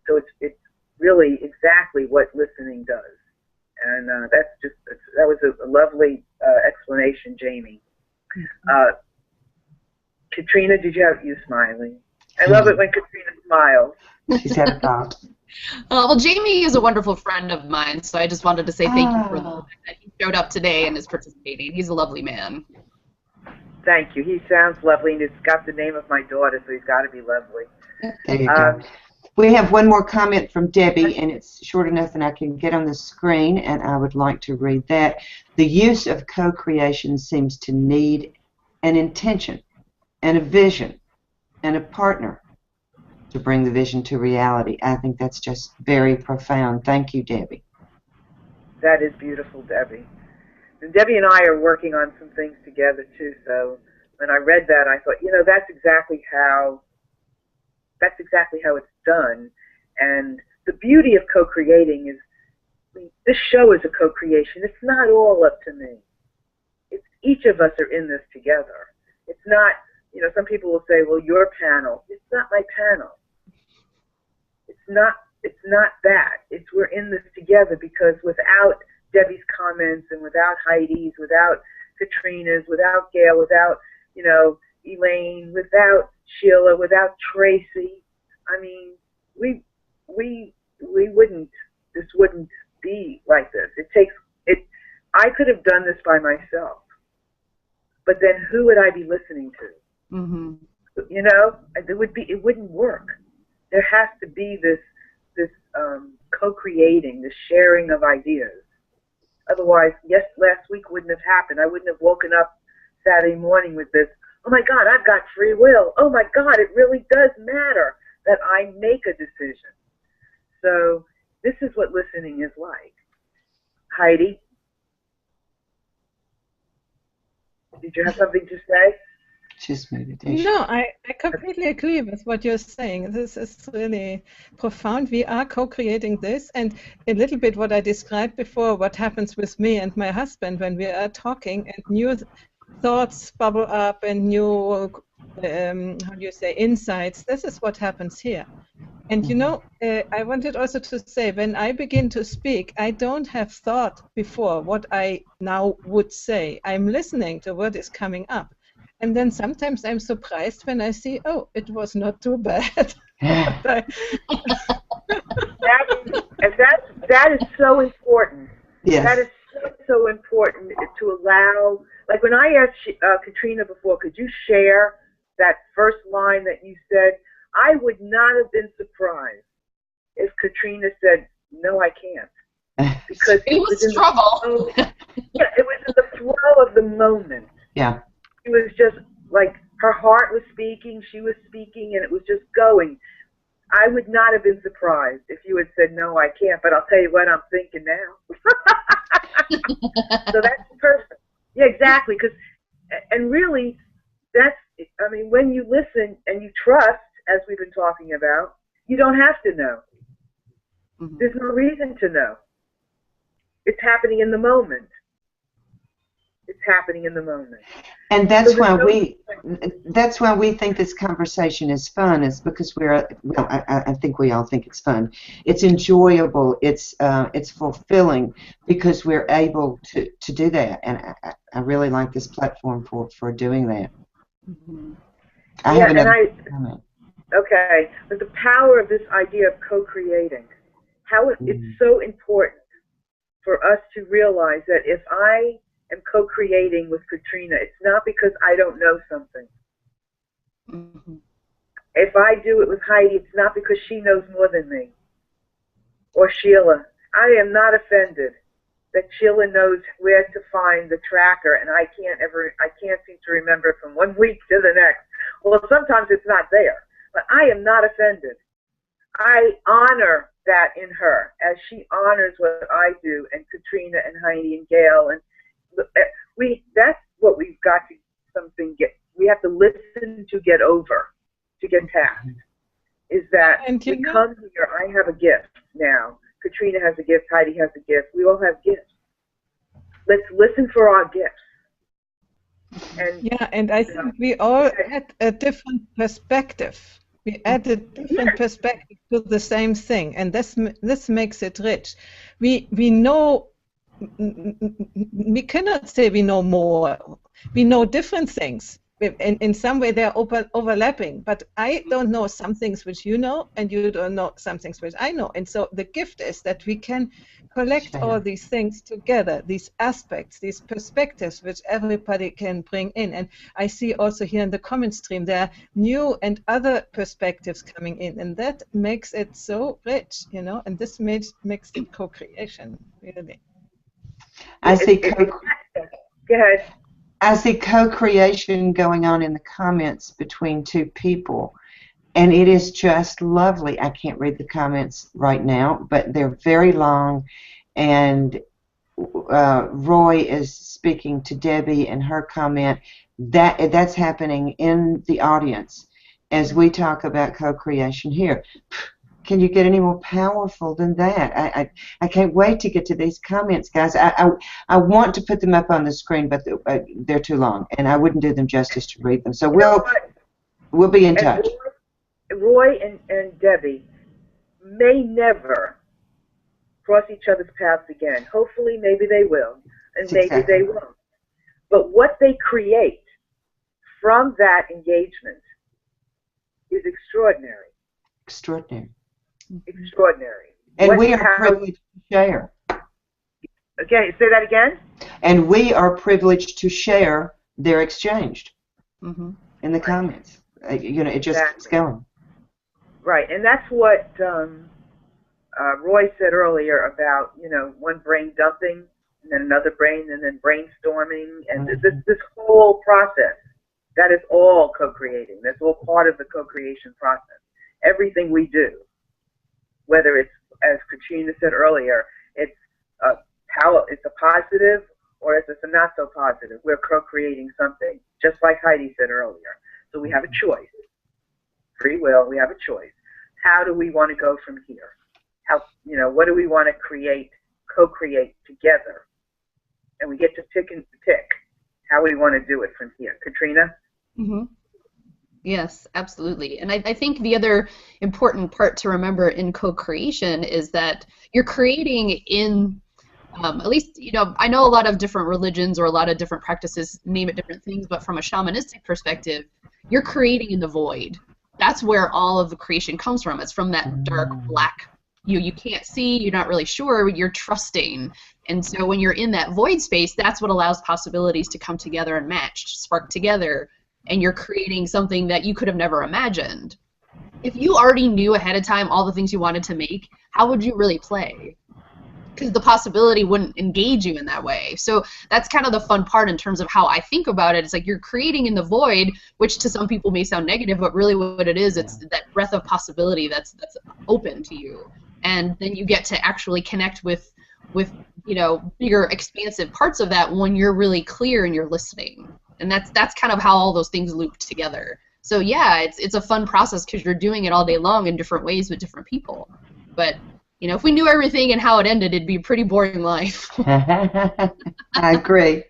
So it's really exactly what listening does. And that was a lovely explanation, Jamie. Katrina, did you have you smiling? I love it when Katrina smiles. She's had a thought. Well, Jamie is a wonderful friend of mine, so I just wanted to say thank you for that he showed up today and is participating. He's a lovely man. Thank you. He sounds lovely, and it's got the name of my daughter, so he's got to be lovely. There you go. We have one more comment from Debbie, and it's short enough that I can get on the screen, and I would like to read that. The use of co-creation seems to need an intention and a vision and a partner to bring the vision to reality. I think that's just very profound. Thank you, Debbie. That is beautiful, Debbie. And Debbie and I are working on some things together too. So when I read that, I thought, that's exactly how it's done. And the beauty of co-creating is, this show is a co-creation. It's not all up to me. It's each of us are in this together. It's not. Some people will say, well, your panel. It's not my panel. It's not that. We're in this together, because without Debbie's comments, and without Heidi's, without Katrina's, without Gail, without, Elaine, without Sheila, without Tracy, I mean, we wouldn't, this wouldn't be like this. I could have done this by myself, but then who would I be listening to? Mm-hmm. It wouldn't work. There has to be this co-creating, this sharing of ideas. Otherwise, last week wouldn't have happened. I wouldn't have woken up Saturday morning with this, oh my God, I've got free will. Oh my God, it really does matter that I make a decision. So this is what listening is like. Heidi, did you have something to say? Just meditation. No, I completely agree with what you're saying. This is really profound. We are co-creating this, and a little bit what I described before, what happens with me and my husband when we are talking, and new thoughts bubble up and new, insights. This is what happens here. And I wanted also to say, when I begin to speak, I don't have thought before what I now would say. I'm listening to what is coming up. And then sometimes I'm surprised when I see, oh, it was not too bad. That is so important. Yes. That is so important to allow. Like when I asked Katrina before, could you share that first line that you said? I would not have been surprised if Katrina said, no, I can't. Because it was trouble. Yeah, it was in the flow of the moment. Yeah. It was just like her heart was speaking, she was speaking, and it was just going. I would not have been surprised if you had said, no, I can't, but I'll tell you what I'm thinking now. So that's perfect. Yeah, exactly. And really, when you listen and you trust, as we've been talking about, you don't have to know. Mm-hmm. There's no reason to know. It's happening in the moment. It's happening in the moment. And that's why we think this conversation is fun, is because I think we all think it's fun. It's enjoyable, it's fulfilling, because we're able to do that. And I really like this platform for doing that. Mm-hmm. I Yeah, have another comment. Okay, but the power of this idea of co-creating, how it's so important for us to realize that if I am co-creating with Katrina, it's not because I don't know something. Mm-hmm. If I do it with Heidi, it's not because she knows more than me. Or Sheila. I am not offended that Sheila knows where to find the tracker, and I can't seem to remember it from one week to the next. Well, sometimes it's not there, but I am not offended. I honor that in her, as she honors what I do, and Katrina and Heidi and Gail, and that's what we've got to we have to listen to get over, to get past, is that we come here, I have a gift now. Katrina has a gift, Heidi has a gift, we all have gifts. Let's listen for our gifts. And, yeah, and I think we all add a different perspective. We add a different perspective to the same thing, and this makes it rich. We know, we cannot say we know more. We know different things. In some way they're overlapping, but I don't know some things which you know, and you don't know some things which I know. And so the gift is that we can collect all these things together, these aspects, these perspectives which everybody can bring in. And I see also here in the comment stream there are new and other perspectives coming in, and that makes it so rich, you know, and this makes it co-creation, really. I see Go ahead. I see co-creation going on in the comments between two people, and it is just lovely. I can't read the comments right now, but they're very long, and Roy is speaking to Debbie and her comment. That's happening in the audience as we talk about co-creation here. Can you get any more powerful than that? I can't wait to get to these comments, guys. I want to put them up on the screen, but they're too long, and I wouldn't do them justice to read them. So we'll be in touch. Roy and Debbie may never cross each other's paths again. Hopefully, maybe they will, and maybe they won't. But what they create from that engagement is extraordinary. Extraordinary. Extraordinary. And we are privileged to share. Okay, say that again? And we are privileged to share their exchange in the comments. You know, it just keeps going. Right, and that's what Roy said earlier about, you know, one brain dumping, and then another brain, and then brainstorming, and this whole process. That is all co-creating. That's all part of the co-creation process. Everything we do, whether it's, as Katrina said earlier, it's a positive or it's a not so positive. We're co-creating something, just like Heidi said earlier. So we have a choice. Free will, we have a choice. How do we want to go from here? What do we want to create, co-create together? And we get to pick how we want to do it from here. Katrina? Mm-hmm. Yes, absolutely. And I think the other important part to remember in co-creation is that you're creating in, at least, you know, I know a lot of different religions or a lot of different practices name it different things, but from a shamanistic perspective, you're creating in the void. That's where all of the creation comes from. It's from that dark black, you can't see, you're not really sure, you're trusting. And so when you're in that void space, that's what allows possibilities to come together and match, spark together. And you're creating something that you could have never imagined. If you already knew ahead of time all the things you wanted to make, how would you really play? Because the possibility wouldn't engage you in that way. So that's kind of the fun part in terms of how I think about it. It's like you're creating in the void, which to some people may sound negative, but really what it is, it's that breath of possibility that's open to you. And then you get to actually connect with you know, bigger expansive parts of that when you're really clear and you're listening. And that's kind of how all those things loop together. So yeah, it's a fun process because you're doing it all day long in different ways with different people. But you know, if we knew everything and how it ended, it'd be a pretty boring life. I agree.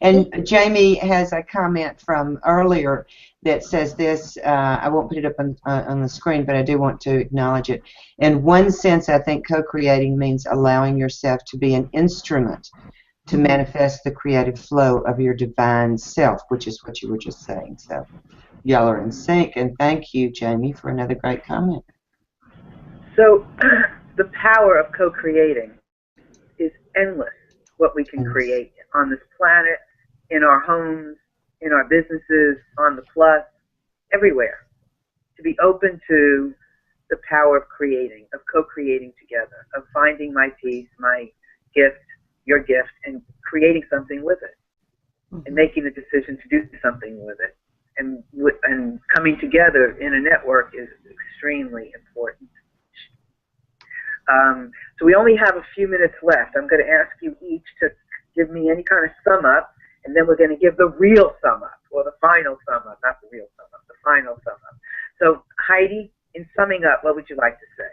And Jamie has a comment from earlier that says this. I won't put it up on the screen, but I do want to acknowledge it. In one sense, I think co-creating means allowing yourself to be an instrument to manifest the creative flow of your divine self, which is what you were just saying. So y'all are in sync. And thank you, Jamie, for another great comment. So the power of co-creating is endless, what we can create on this planet, in our homes, in our businesses, on the plus, everywhere. To be open to the power of creating, of co-creating together, of finding my piece, my gift, your gift, and creating something with it, and making the decision to do something with it. And coming together in a network is extremely important. So we only have a few minutes left. I'm going to ask you each to give me any kind of sum up, and then we're going to give the real sum up, or the final sum up, not the real sum up, the final sum up. So Heidi, in summing up, what would you like to say?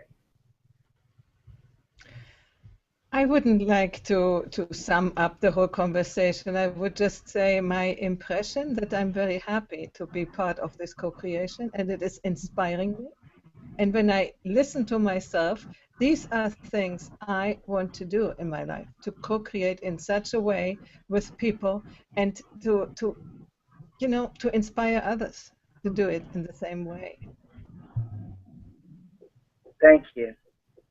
I wouldn't like to sum up the whole conversation. I would just say my impression that I'm very happy to be part of this co-creation, and it is inspiring me. And when I listen to myself, these are things I want to do in my life, to co-create in such a way with people, and to inspire others to do it in the same way. Thank you.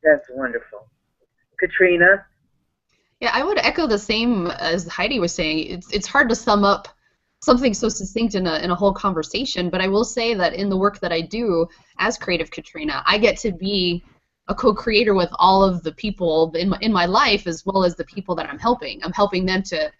That's wonderful. Katrina? Yeah, I would echo the same as Heidi was saying. It's hard to sum up something so succinct in a whole conversation, but I will say that in the work that I do as Creative Katrina, I get to be a co-creator with all of the people in my life, as well as the people that I'm helping. I'm helping them to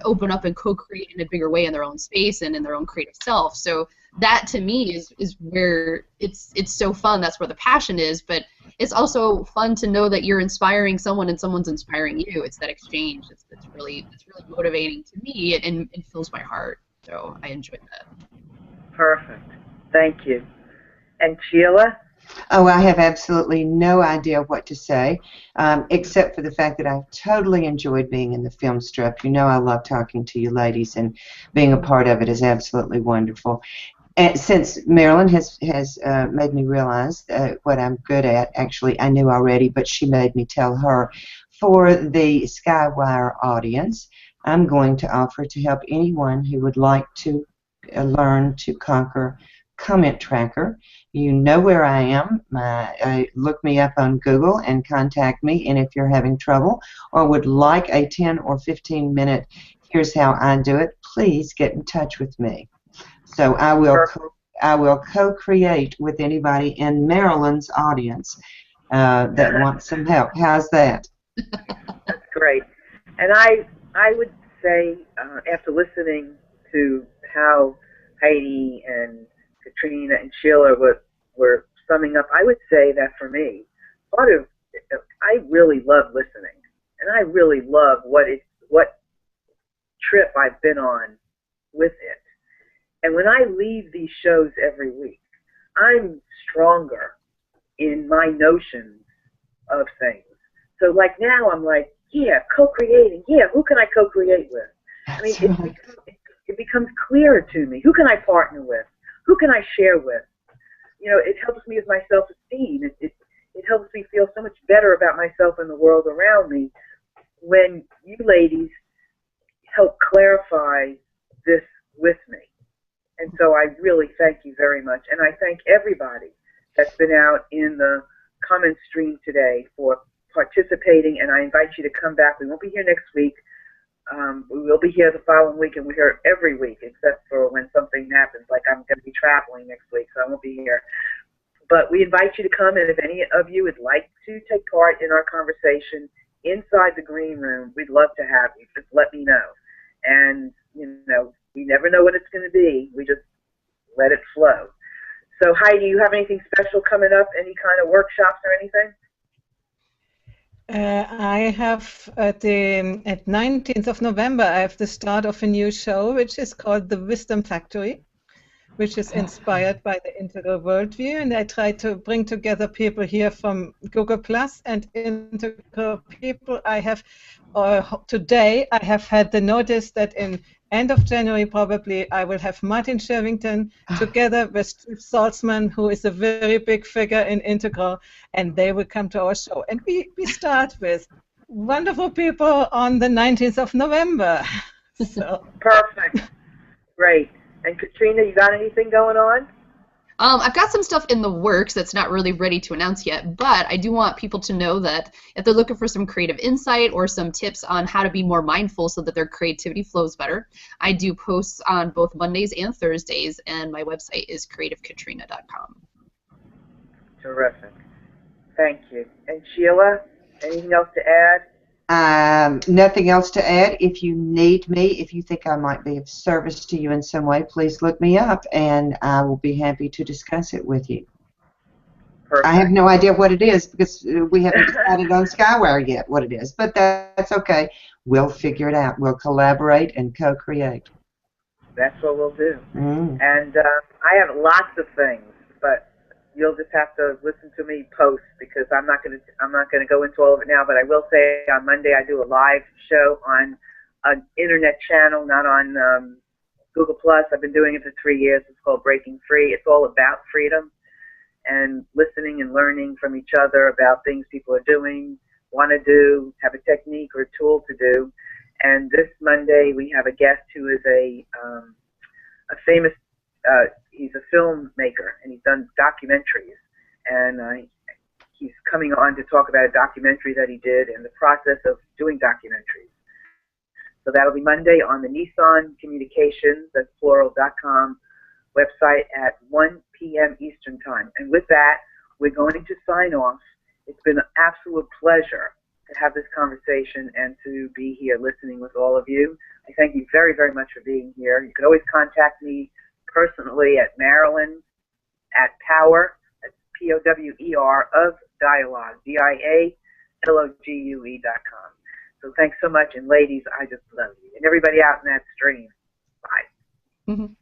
open up and co-create in a bigger way in their own space and in their own creative self. So that to me is where it's so fun. That's where the passion is, but it's also fun to know that you're inspiring someone and someone's inspiring you. It's that exchange. It's really motivating to me, and it fills my heart. So I enjoy that. Perfect. Thank you. And Sheila? Oh, I have absolutely no idea what to say, except for the fact that I've totally enjoyed being in the film strip. You know I love talking to you ladies, and being a part of it is absolutely wonderful. And since Marilyn has made me realize what I'm good at, actually I knew already, but she made me tell her, for the SkyWire audience, I'm going to offer to help anyone who would like to learn to conquer Comment Tracker. You know where I am. Look me up on Google and contact me. And if you're having trouble or would like a 10 or 15 minute here's how I do it, please get in touch with me. So I will co-create with anybody in Maryland's audience that wants some help. How's that? That's great. And I would say, after listening to how Heidi and Katrina and Sheila were summing up, I would say that for me, I really love listening, and I really love what trip I've been on with it. And when I leave these shows every week, I'm stronger in my notions of things. So like now I'm like, yeah, co-creating. Yeah, who can I co-create with? I mean, it becomes clearer to me. Who can I partner with? Who can I share with? You know, it helps me with my self-esteem. It helps me feel so much better about myself and the world around me when you ladies help clarify this with me. And so I really thank you very much. And I thank everybody that's been out in the comment stream today for participating. And I invite you to come back. We won't be here next week. We will be here the following week, and we're here every week except for when something happens, like I'm going to be traveling next week, so I won't be here. But we invite you to come, and if any of you would like to take part in our conversation inside the green room, we'd love to have you. Just let me know. And, you know, we never know what it's going to be. We just let it flow. So, Heidi, do you have anything special coming up, any kind of workshops or anything? I have at 19th of November, I have the start of a new show, which is called The Wisdom Factory, which is inspired by the integral worldview. And I try to bring together people here from Google Plus and integral people. I have, today, I have had the notice that in end of January, probably, I will have Martin Shervington together with Steve Saltzman, who is a very big figure in Integral, and they will come to our show. And we start with wonderful people on the 19th of November. So. Perfect. Great. And Katrina, you got anything going on? I've got some stuff in the works that's not really ready to announce yet, but I do want people to know that if they're looking for some creative insight or some tips on how to be more mindful so that their creativity flows better, I do posts on both Mondays and Thursdays, and my website is creativekatrina.com. Terrific. Thank you. And Sheila, anything else to add? Nothing else to add. If you need me, if you think I might be of service to you in some way, please look me up, and I will be happy to discuss it with you. Perfect. I have no idea what it is because we haven't decided on SkyWire yet what it is, but that's okay. We'll figure it out. We'll collaborate and co-create. That's what we'll do. Mm. And I have lots of things, but you'll just have to listen to me post because I'm not gonna go into all of it now. But I will say on Monday I do a live show on an internet channel, not on Google Plus. I've been doing it for 3 years. It's called Breaking Free. It's all about freedom and listening and learning from each other about things people are doing, want to do, have a technique or a tool to do. And this Monday we have a guest who is a famous. He's a filmmaker and he's done documentaries, and he's coming on to talk about a documentary that he did and the process of doing documentaries. So that'll be Monday on the Nissan Communications, that's plural.com website at 1 p.m. Eastern Time. And with that, we're going to sign off. It's been an absolute pleasure to have this conversation and to be here listening with all of you. I thank you very, very much for being here. You can always contact me personally at Marilyn at Power, that's P-O-W-E-R, of Dialogue, DIALOGUE.com. So thanks so much, and ladies, I just love you. And everybody out in that stream, bye. Mm-hmm.